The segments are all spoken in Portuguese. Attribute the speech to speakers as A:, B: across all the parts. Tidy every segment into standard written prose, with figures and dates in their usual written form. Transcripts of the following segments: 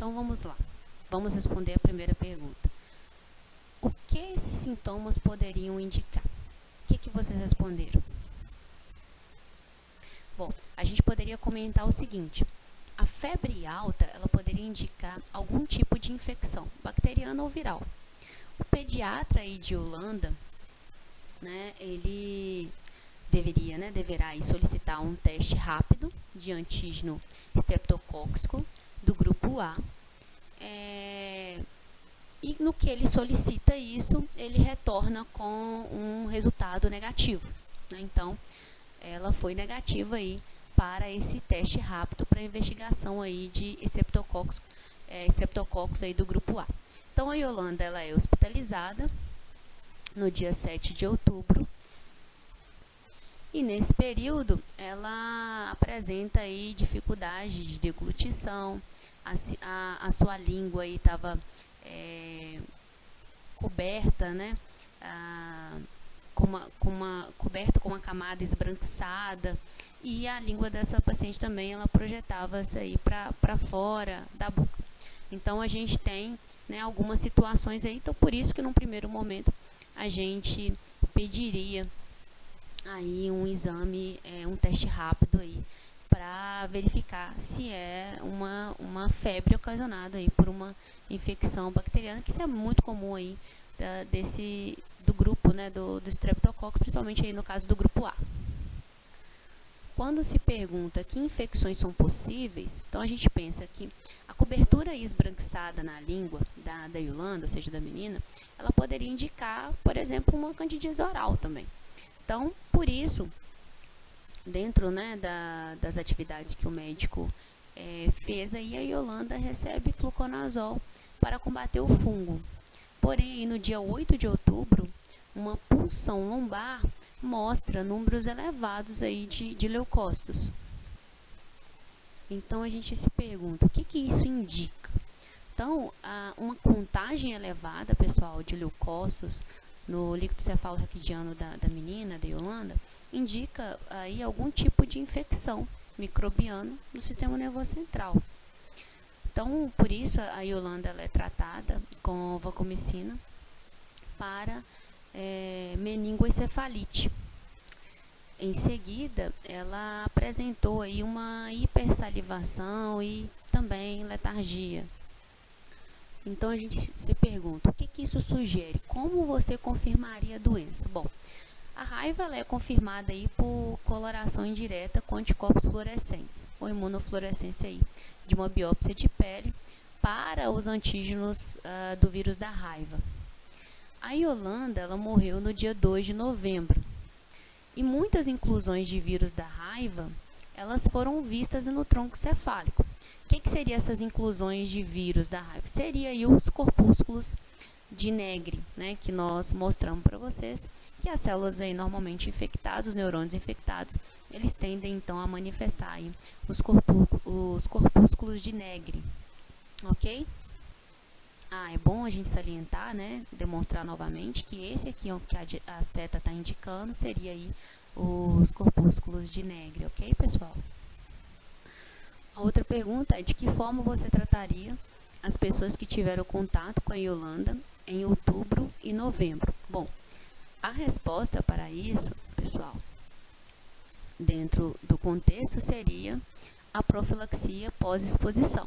A: Então, vamos lá. Vamos responder a primeira pergunta. O que esses sintomas poderiam indicar? O que vocês responderam? Bom, a gente poderia comentar o seguinte. A febre alta, ela poderia indicar algum tipo de infecção, bacteriana ou viral. O pediatra aí de Holanda, né, ele deverá aí solicitar um teste rápido de antígeno estreptocóxico do grupo A. E no que ele solicita isso, ele retorna com um resultado negativo, né? Então, ela foi negativa aí para esse teste rápido para investigação aí de estreptococos aí do grupo A. Então, a Yolanda, ela é hospitalizada no dia 7 de outubro. E nesse período, ela apresenta aí dificuldade de deglutição, a sua língua aí estava coberta, né, coberta com uma camada esbranquiçada, e a língua dessa paciente também, ela projetava-se aí para fora da boca. Então, a gente tem, né, algumas situações aí, então por isso que num primeiro momento a gente pediria aí um exame, um teste rápido aí, para verificar se é uma febre ocasionada aí por uma infecção bacteriana, que isso é muito comum aí do grupo, né, do Streptococcus, principalmente aí no caso do grupo A. Quando se pergunta que infecções são possíveis, então a gente pensa que a cobertura esbranquiçada na língua da Yolanda, ou seja, da menina, ela poderia indicar, por exemplo, uma candidíase oral também. Então, por isso, dentro, né, das atividades que o médico fez, aí a Yolanda recebe fluconazol para combater o fungo. Porém, no dia 8 de outubro, uma punção lombar mostra números elevados aí de leucócitos. Então, a gente se pergunta, o que isso indica? Então, uma contagem elevada, pessoal, de leucócitos no líquido cefalorraquidiano da menina, da Yolanda, indica aí algum tipo de infecção microbiana no sistema nervoso central. Então, por isso, a Yolanda ela é tratada com vancomicina para meningoencefalite. Em seguida, ela apresentou aí uma hipersalivação e também letargia. Então, a gente se pergunta, o que isso sugere? Como você confirmaria a doença? Bom, a raiva ela é confirmada aí por coloração indireta com anticorpos fluorescentes, ou imunofluorescência aí, de uma biópsia de pele para os antígenos do vírus da raiva. A Yolanda, ela morreu no dia 2 de novembro. E muitas inclusões de vírus da raiva, elas foram vistas no tronco cefálico. O que seriam essas inclusões de vírus da raiva? Seria aí os corpúsculos de Negri, né, que nós mostramos para vocês, que as células aí normalmente infectadas, os neurônios infectados, eles tendem então a manifestar aí os corpúsculos de Negri, ok? É bom a gente salientar, né, demonstrar novamente que esse aqui, ó, que a seta está indicando, seria aí os corpúsculos de Negri, ok, pessoal? A outra pergunta é de que forma você trataria as pessoas que tiveram contato com a Yolanda em outubro e novembro? Bom, a resposta para isso, pessoal, dentro do contexto, seria a profilaxia pós-exposição,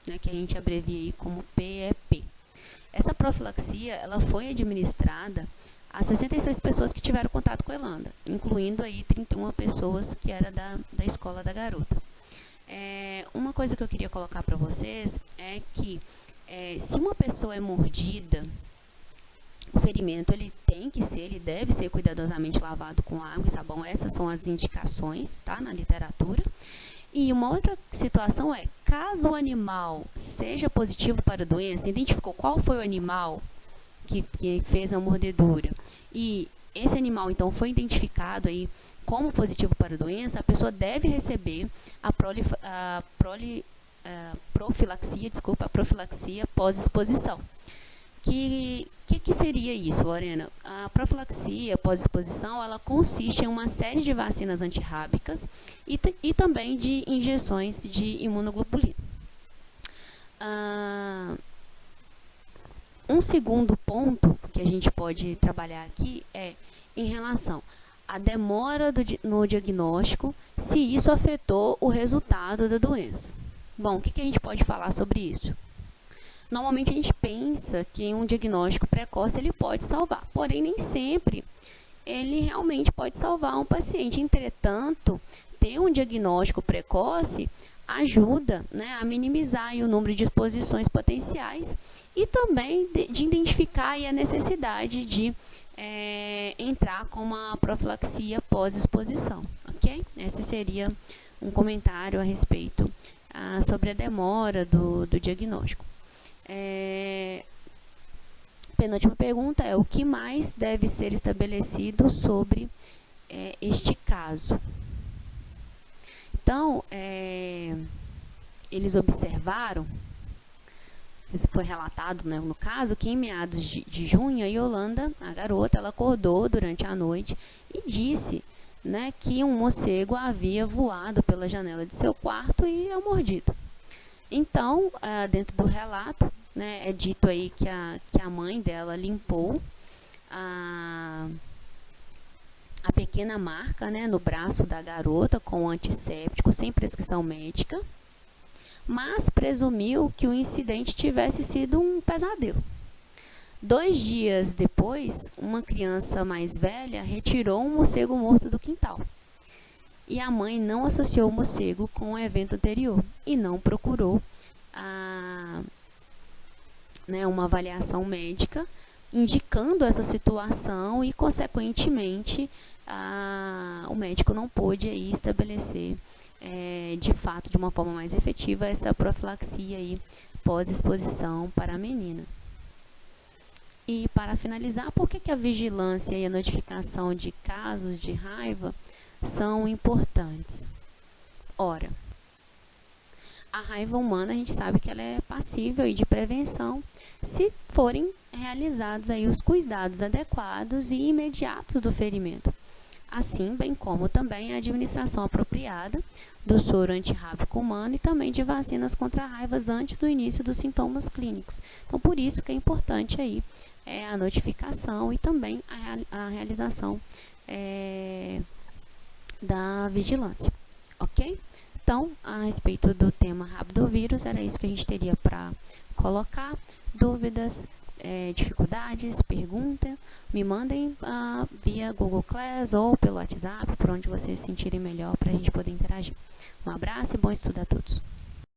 A: né, que a gente abrevia aí como PEP. Essa profilaxia, ela foi administrada a 66 pessoas que tiveram contato com a Yolanda, incluindo aí 31 pessoas que era da escola da garota. Uma coisa que eu queria colocar para vocês é que se uma pessoa é mordida, o ferimento ele deve ser cuidadosamente lavado com água e sabão. Essas são as indicações, tá, na literatura. E uma outra situação é, caso o animal seja positivo para a doença, identificou qual foi o animal que fez a mordedura, e esse animal então foi identificado aí como positivo para a doença, a pessoa deve receber a profilaxia pós-exposição. Que seria isso, Lorena? A profilaxia pós-exposição, ela consiste em uma série de vacinas antirrábicas e também de injeções de imunoglobulina. Um segundo ponto que a gente pode trabalhar aqui é em relação à demora no diagnóstico, se isso afetou o resultado da doença. Bom, o que a gente pode falar sobre isso? Normalmente a gente pensa que um diagnóstico precoce ele pode salvar, porém nem sempre ele realmente pode salvar um paciente. Entretanto, ter um diagnóstico precoce ajuda, né, a minimizar aí o número de exposições potenciais e também de identificar aí a necessidade de entrar com uma profilaxia pós-exposição, ok? Esse seria um comentário a respeito sobre a demora do diagnóstico. Penúltima pergunta é: o que mais deve ser estabelecido sobre este caso? Então, eles observaram, isso foi relatado, né, no caso, que em meados de junho, a Yolanda, a garota, ela acordou durante a noite e disse, né, que um morcego havia voado pela janela de seu quarto e a mordido. Então, dentro do relato, né, é dito aí que a mãe dela limpou a pequena marca, né, no braço da garota com antisséptico, sem prescrição médica, mas presumiu que o incidente tivesse sido um pesadelo. 2 dias depois, uma criança mais velha retirou um morcego morto do quintal. E a mãe não associou o morcego com o evento anterior e não procurou uma avaliação médica indicando essa situação e, consequentemente, o médico não pôde aí estabelecer de fato, de uma forma mais efetiva, essa profilaxia aí pós-exposição para a menina. E para finalizar, por que a vigilância e a notificação de casos de raiva são importantes? Ora, a raiva humana a gente sabe que ela é passível de prevenção se forem realizados aí os cuidados adequados e imediatos do ferimento. Assim, bem como também a administração apropriada do soro antirrábico humano e também de vacinas contra raivas antes do início dos sintomas clínicos. Então, por isso que é importante aí a notificação e também a realização da vigilância, ok? Então, a respeito do tema rabdovírus, era isso que a gente teria para colocar. Dúvidas, dificuldades, pergunta, me mandem via Google Class ou pelo WhatsApp, por onde vocês se sentirem melhor para a gente poder interagir. Um abraço e bom estudo a todos.